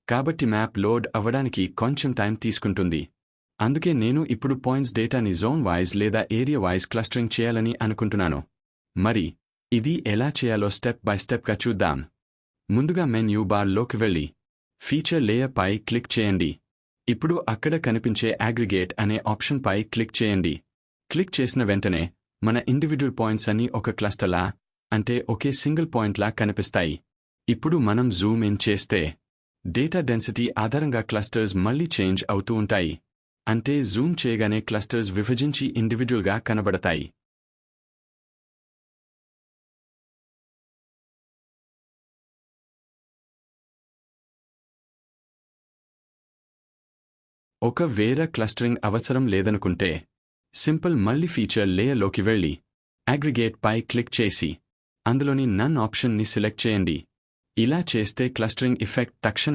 కాబట్టి map load అవ్వడానికి కొంచెం టైం తీసుకుంటుంది. అందుకే నేను ఇప్పుడు పాయింట్స్ డేటాని జోన్ వైజ్ లేదా ఏరియా వైజ్ క్లస్టరింగ్ చేయాలని అనుకుంటున్నాను. మరి ఇది ఎలా చేయాలో స్టెప్ బై స్టెప్గా చూద్దాం. ముందుగా మెన్యూ బార్లోకి వెళ్ళి ఫీచర్ లేయర్ పై క్లిక్ చేయండి. ఇప్పుడు అక్కడ కనిపించే అగ్రిగేట్ అనే ఆప్షన్ పై క్లిక్ చేయండి. క్లిక్ చేసిన వెంటనే మన ఇండివిడ్యువల్ పాయింట్స్ అన్ని ఒక క్లస్టర్లా, అంటే ఒకే సింగిల్ పాయింట్లా కనిపిస్తాయి. ఇప్పుడు మనం జూమ్ ఇన్ చేస్తే డేటా డెన్సిటీ ఆధారంగా క్లస్టర్స్ మళ్లీ చేంజ్ అవుతూ ఉంటాయి. అంటే జూమ్ చేయగానే క్లస్టర్స్ విభజించి ఇండివిడ్యువల్గా కనబడతాయి. ఒకవేళ క్లస్టరింగ్ అవసరం లేదనుకుంటే సింపుల్ మళ్ళీ ఫీచర్ లేయర్లోకి వెళ్ళి అగ్రిగేట్ పై క్లిక్ చేసి అందులోని నన్ ఆప్షన్ని సెలెక్ట్ చేయండి. ఇలా చేస్తే క్లస్టరింగ్ ఎఫెక్ట్ తక్షణం